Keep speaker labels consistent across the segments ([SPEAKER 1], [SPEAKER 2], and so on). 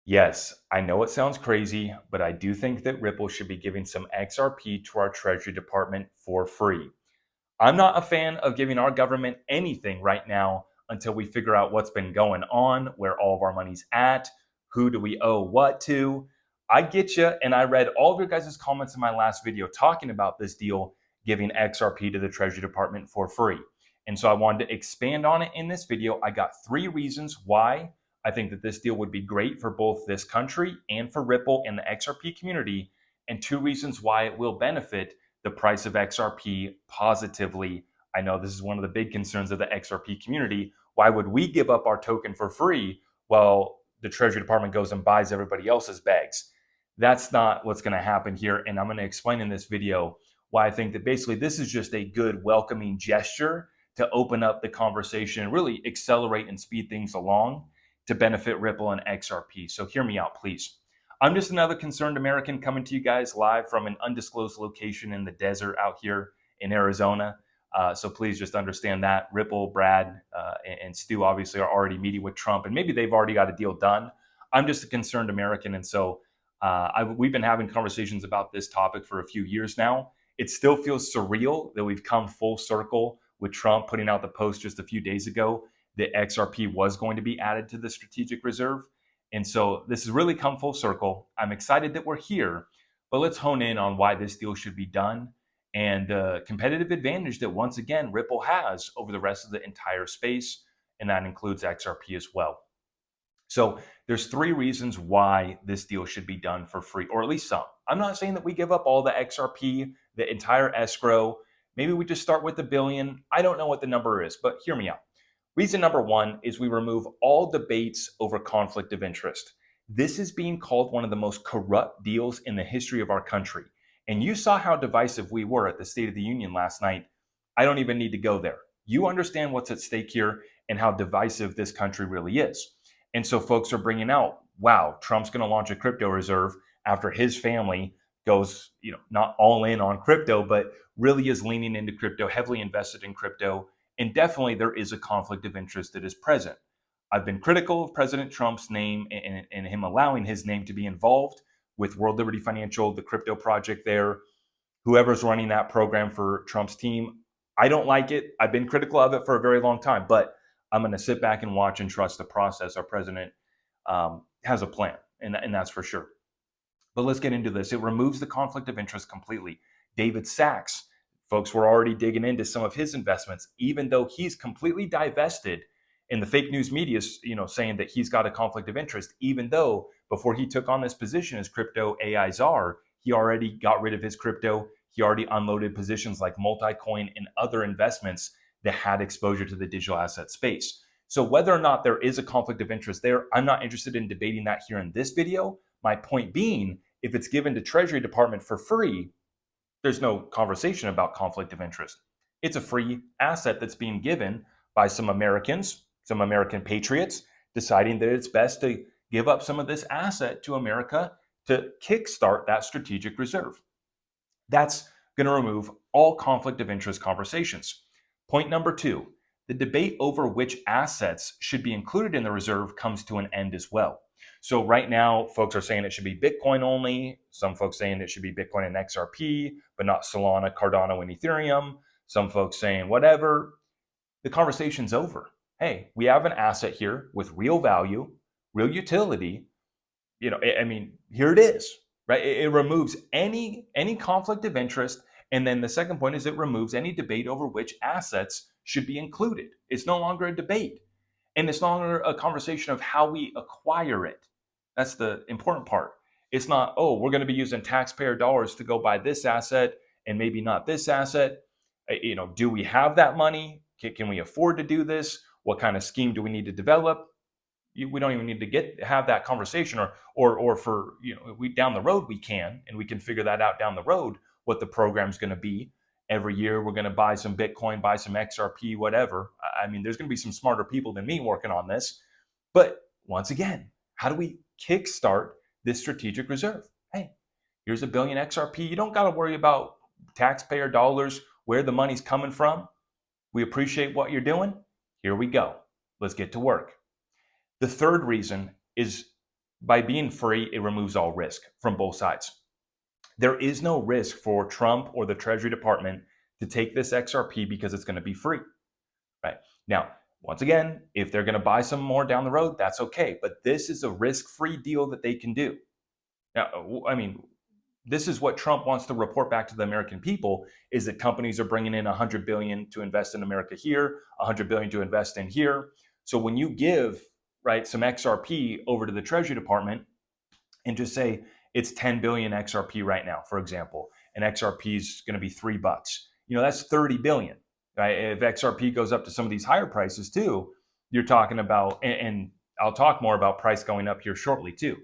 [SPEAKER 1] Yes, I know it sounds crazy, but I do think that Ripple should be giving some XRP to our Treasury Department for free. I'm not a fan of giving our government anything right now until we figure out what's been going on, where all of our money's at, who do we owe what to. I get you, and I read all of your guys' comments in my last video talking about this deal, giving XRP to the Treasury Department for free. And so I wanted to expand on it in this video. I got 3 reasons why I think that this deal would be great for both this country and for Ripple and the XRP community, and 2 reasons why it will benefit the price of XRP positively. I know this is one of the big concerns of the XRP community. Why would we give up our token for free while the Treasury Department goes and buys everybody else's bags? That's not what's going to happen here. And I'm going to explain in this video why I think that basically this is just a good welcoming gesture to open up the conversation and really accelerate and speed things along to benefit Ripple and XRP. So hear me out, please. I'm just another concerned American coming to you guys live from an undisclosed location in the desert out here in Arizona. So please just understand that Ripple, Brad, and Stu obviously are already meeting with Trump, and maybe they've already got a deal done. I'm just a concerned American, and so we've been having conversations about this topic for a few years now. It still feels surreal that we've come full circle with Trump putting out the post just a few days ago that XRP was going to be added to the strategic reserve. And so this has really come full circle. I'm excited that we're here, but let's hone in on why this deal should be done and the competitive advantage that once again Ripple has over the rest of the entire space, and that includes XRP as well. So there's 3 reasons why this deal should be done for free, or at least some. I'm not saying that we give up all the XRP, the entire escrow. Maybe we just start with $1 billion. I don't know what the number is, but hear me out. Reason number 1 is we remove all debates over conflict of interest. This is being called one of the most corrupt deals in the history of our country. And you saw how divisive we were at the State of the Union last night. I don't even need to go there. You understand what's at stake here and how divisive this country really is. And so folks are bringing out, wow, Trump's going to launch a crypto reserve after his family goes, not all in on crypto, but really is leaning into crypto, heavily invested in crypto. And definitely there is a conflict of interest that is present. I've been critical of President Trump's name and him allowing his name to be involved with World Liberty Financial, the crypto project there, whoever's running that program for Trump's team. I don't like it. I've been critical of it for a very long time, but I'm going to sit back and watch and trust the process. Our president has a plan, and that's for sure. But let's get into this. It removes the conflict of interest completely. David Sachs, folks were already digging into some of his investments, even though he's completely divested. In the fake news media, saying that he's got a conflict of interest, even though before he took on this position as crypto AI czar, he already got rid of his crypto. He already unloaded positions like Multicoin and other investments that had exposure to the digital asset space. So whether or not there is a conflict of interest there, I'm not interested in debating that here in this video. My point being, if it's given to Treasury Department for free, there's no conversation about conflict of interest. It's a free asset that's being given by some Americans, some American patriots, deciding that it's best to give up some of this asset to America to kickstart that strategic reserve. That's going to remove all conflict of interest conversations. Point number 2, the debate over which assets should be included in the reserve comes to an end as well. So right now, folks are saying it should be Bitcoin only. Some folks saying it should be Bitcoin and XRP, but not Solana, Cardano, and Ethereum. Some folks saying whatever. The conversation's over. Hey, we have an asset here with real value, real utility. Here it is, right? It removes any conflict of interest. And then the second point is it removes any debate over which assets should be included. It's no longer a debate. And it's no longer a conversation of how we acquire it. That's the important part. It's not, oh, we're going to be using taxpayer dollars to go buy this asset and maybe not this asset. Do we have that money? Can we afford to do this? What kind of scheme do we need to develop? We don't even need to have that conversation, or for we down the road we can, and we can figure that out down the road what the program's going to be. Every year we're going to buy some Bitcoin, buy some XRP, whatever. There's going to be some smarter people than me working on this. But once again, how do we kickstart this strategic reserve? Hey, here's $1 billion XRP. You don't got to worry about taxpayer dollars, where the money's coming from. We appreciate what you're doing. Here we go. Let's get to work. The third reason is by being free, it removes all risk from both sides. There is no risk for Trump or the Treasury Department to take this XRP because it's going to be free, right? Now, once again, if they're going to buy some more down the road, that's okay. But this is a risk-free deal that they can do. Now, I mean, this is what Trump wants to report back to the American people, is that companies are bringing in $100 billion to invest in America here, $100 billion to invest in here. So when you give, right, some XRP over to the Treasury Department and just say it's 10 billion XRP right now, for example, and XRP is going to be $3, that's 30 billion, right? If XRP goes up to some of these higher prices too, you're talking about, and I'll talk more about price going up here shortly too.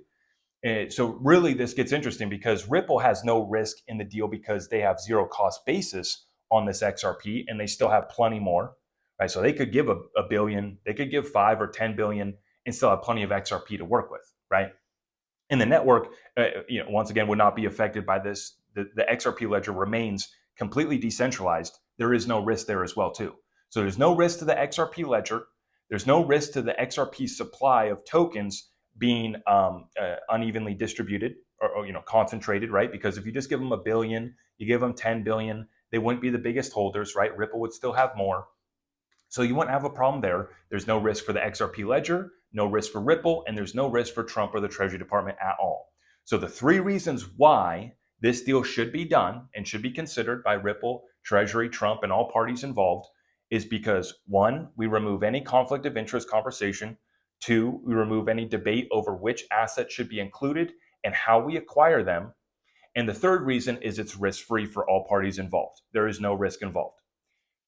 [SPEAKER 1] So really this gets interesting because Ripple has no risk in the deal because they have zero cost basis on this XRP and they still have plenty more, right? So they could give a billion, they could give 5 or 10 billion and still have plenty of XRP to work with, right? And the network, once again, would not be affected by this. The XRP ledger remains completely decentralized. There is no risk there as well too. So there's no risk to the XRP ledger. There's no risk to the XRP supply of tokens being unevenly distributed or concentrated, right? Because if you just give them a billion, you give them 10 billion, they wouldn't be the biggest holders, right? Ripple would still have more. So you wouldn't have a problem there. There's no risk for the XRP ledger, no risk for Ripple, and there's no risk for Trump or the Treasury Department at all. So the 3 reasons why this deal should be done and should be considered by Ripple, Treasury, Trump, and all parties involved is because 1, we remove any conflict of interest conversation. 2, we remove any debate over which assets should be included and how we acquire them. And the 3rd reason is it's risk-free for all parties involved. There is no risk involved.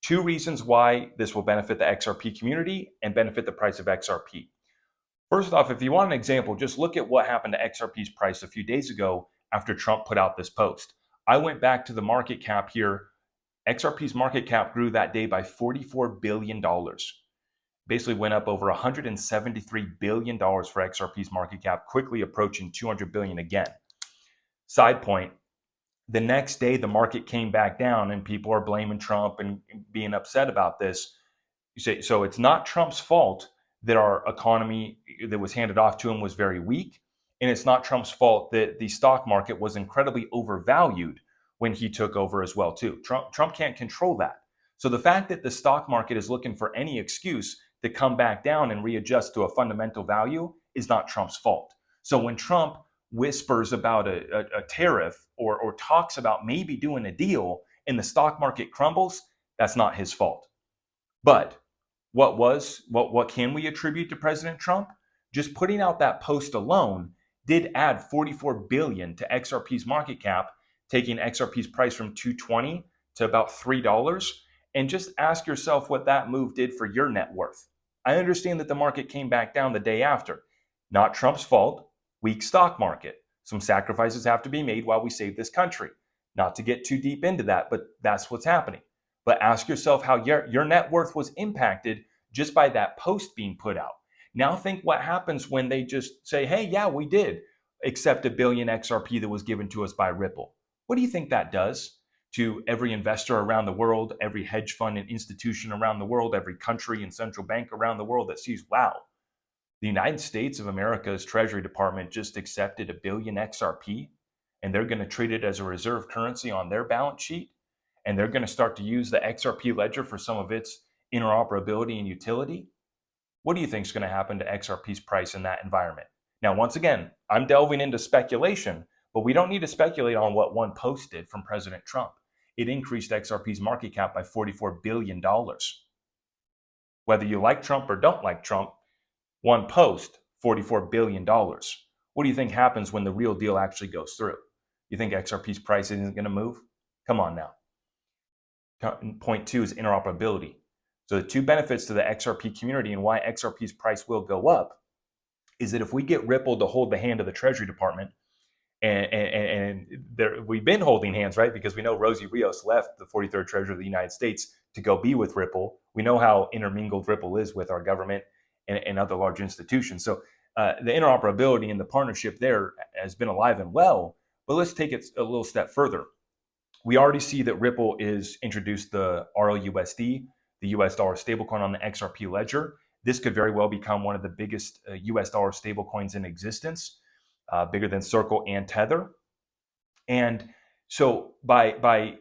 [SPEAKER 1] 2 reasons why this will benefit the XRP community and benefit the price of XRP. First off, if you want an example, just look at what happened to XRP's price a few days ago after Trump put out this post. I went back to the market cap here. XRP's market cap grew that day by $44 billion. Basically went up over $173 billion for XRP's market cap, quickly approaching $200 billion again. Side point, the next day the market came back down and people are blaming Trump and being upset about this. You say, so it's not Trump's fault that our economy that was handed off to him was very weak. And it's not Trump's fault that the stock market was incredibly overvalued when he took over as well too. Trump can't control that. So the fact that the stock market is looking for any excuse to come back down and readjust to a fundamental value is not Trump's fault. So when Trump whispers about a tariff or talks about maybe doing a deal and the stock market crumbles, that's not his fault. But what can we attribute to President Trump? Just putting out that post alone did add 44 billion to XRP's market cap, taking XRP's price from $220 to about $3. And just ask yourself what that move did for your net worth. I understand that the market came back down the day after. Not Trump's fault, weak stock market. Some sacrifices have to be made while we save this country. Not to get too deep into that, but that's what's happening. But ask yourself how your net worth was impacted just by that post being put out. Now think what happens when they just say, hey, yeah, we did accept a billion XRP that was given to us by Ripple. What do you think that does to every investor around the world, every hedge fund and institution around the world, every country and central bank around the world that sees, wow, the United States of America's Treasury Department just accepted a billion XRP and they're going to treat it as a reserve currency on their balance sheet? And they're going to start to use the XRP ledger for some of its interoperability and utility? What do you think is going to happen to XRP's price in that environment? Now, once again, I'm delving into speculation, but we don't need to speculate on what one post did from President Trump. It increased XRP's market cap by $44 billion. Whether you like Trump or don't like Trump, one post, $44 billion. What do you think happens when the real deal actually goes through? You think XRP's price isn't going to move? Come on now. Point 2 is interoperability. So the 2 benefits to the XRP community and why XRP's price will go up is that if we get Ripple to hold the hand of the Treasury Department, and we've been holding hands, right? Because we know Rosie Rios left the 43rd Treasurer of the United States to go be with Ripple. We know how intermingled Ripple is with our government and other large institutions. So the interoperability and the partnership there has been alive and well. But let's take it a little step further. We already see that Ripple is introduced the RLUSD, the US dollar stablecoin on the XRP ledger. this could very well become one of the biggest US dollar stablecoins in existence, bigger than Circle and Tether. And so by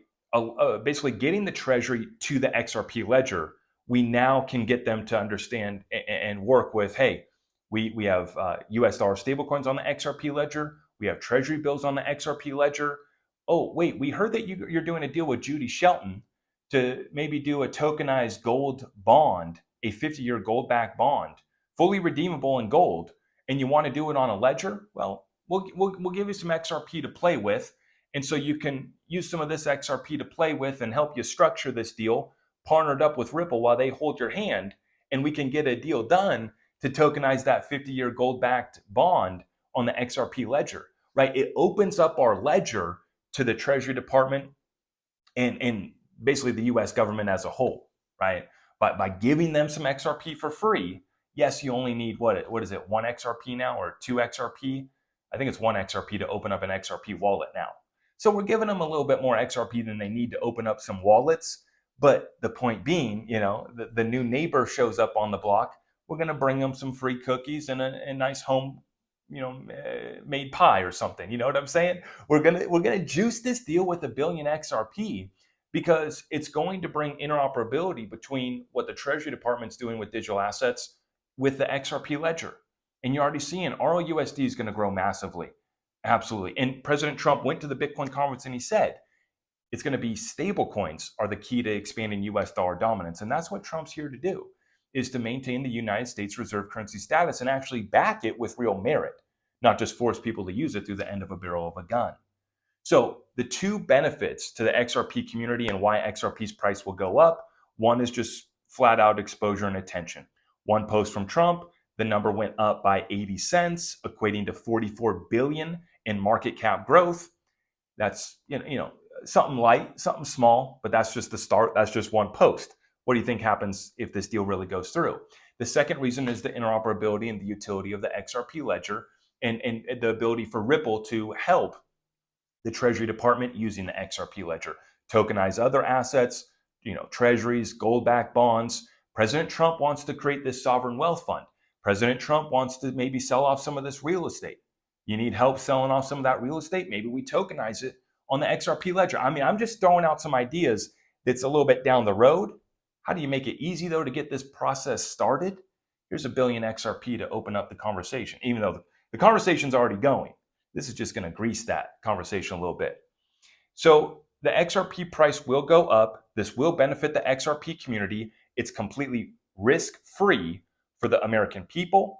[SPEAKER 1] basically getting the Treasury to the XRP ledger, we now can get them to understand and work with, hey, we have US dollar stablecoins on the XRP ledger. We have Treasury bills on the XRP ledger. Oh, wait, we heard that you're doing a deal with Judy Shelton to maybe do a tokenized gold bond, a 50-year gold-backed bond, fully redeemable in gold, and you want to do it on a ledger? Well, we'll give you some XRP to play with. And so you can use some of this XRP to play with and help you structure this deal, partnered up with Ripple while they hold your hand, and we can get a deal done to tokenize that 50-year gold-backed bond on the XRP ledger, right? It opens up our ledger to the Treasury Department and basically the US government as a whole, right? But by giving them some XRP for free, yes, you only need, what is it, 1 XRP now or 2 XRP? I think it's 1 XRP to open up an XRP wallet now. So we're giving them a little bit more XRP than they need to open up some wallets. But the point being, the new neighbor shows up on the block. We're going to bring them some free cookies and a nice home, made pie or something. You know what I'm saying? We're gonna juice this deal with $1 billion XRP because it's going to bring interoperability between what the Treasury Department's doing with digital assets with the XRP ledger. And you're already seeing ROUSD is going to grow massively. Absolutely. And President Trump went to the Bitcoin conference and he said, it's going to be stable coins are the key to expanding US dollar dominance. And that's what Trump's here to do, is to maintain the United States reserve currency status and actually back it with real merit, not just force people to use it through the end of a barrel of a gun. So the two benefits to the XRP community and why XRP's price will go up, one is just flat out exposure and attention. One post from Trump, the number went up by 80 cents, equating to 44 billion in market cap growth. That's something light, something small, but that's just the start. That's just one post. What do you think happens if this deal really goes through? The second reason is the interoperability and the utility of the XRP ledger and the ability for Ripple to help the Treasury Department using the XRP ledger, tokenize other assets, treasuries, gold-backed bonds. President Trump wants to create this sovereign wealth fund. President Trump wants to maybe sell off some of this real estate. You need help selling off some of that real estate? Maybe we tokenize it on the XRP ledger. I mean, I'm just throwing out some ideas that's a little bit down the road. How do you make it easy, though, to get this process started? Here's $1 billion XRP to open up the conversation, even though the conversation's already going. This is just going to grease that conversation a little bit. So the XRP price will go up. This will benefit the XRP community. It's completely risk-free for the American people.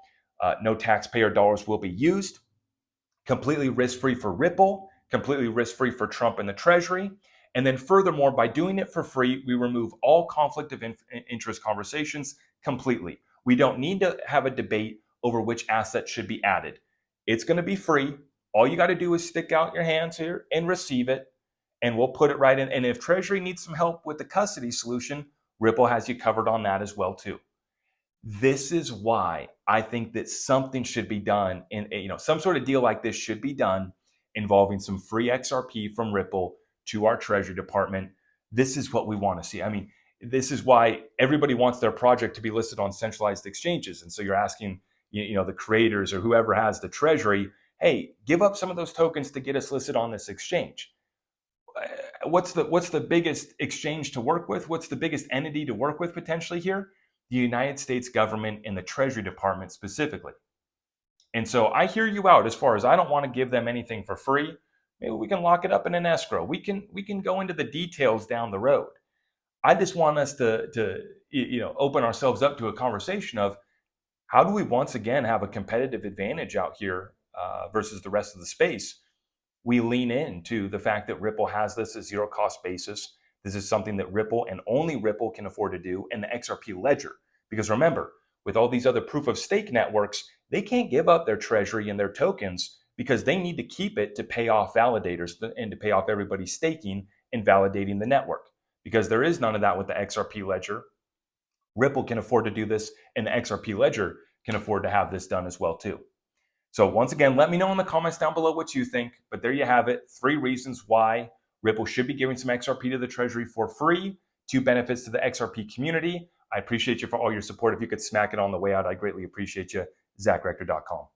[SPEAKER 1] No taxpayer dollars will be used. Completely risk-free for Ripple. Completely risk-free for Trump and the Treasury. And then furthermore, by doing it for free, we remove all conflict of interest conversations completely. We don't need to have a debate over which asset should be added. It's going to be free. All you got to do is stick out your hands here and receive it, and we'll put it right in. And if Treasury needs some help with the custody solution, Ripple has you covered on that as well too. This is why I think that something should be done, and some sort of deal like this should be done involving some free XRP from Ripple to our Treasury Department. This is what we want to see. I mean, this is why everybody wants their project to be listed on centralized exchanges. And so you're asking, the creators or whoever has the Treasury, hey, give up some of those tokens to get us listed on this exchange. What's the biggest exchange to work with? What's the biggest entity to work with potentially here? The United States government and the Treasury Department specifically. And so I hear you out as far as I don't want to give them anything for free. Maybe we can lock it up in an escrow. We can go into the details down the road. I just want us to open ourselves up to a conversation of how do we once again have a competitive advantage out here versus the rest of the space. We lean into the fact that Ripple has this as zero cost basis. This is something that Ripple and only Ripple can afford to do, and the XRP ledger. Because remember, with all these other proof of stake networks, they can't give up their treasury and their tokens because they need to keep it to pay off validators and to pay off everybody staking and validating the network. Because there is none of that with the XRP ledger. Ripple can afford to do this, and the XRP ledger can afford to have this done as well too. So once again, let me know in the comments down below what you think. But there you have it. 3 reasons why Ripple should be giving some XRP to the Treasury for free. 2 benefits to the XRP community. I appreciate you for all your support. If you could smack it on the way out, I greatly appreciate you. ZachRector.com.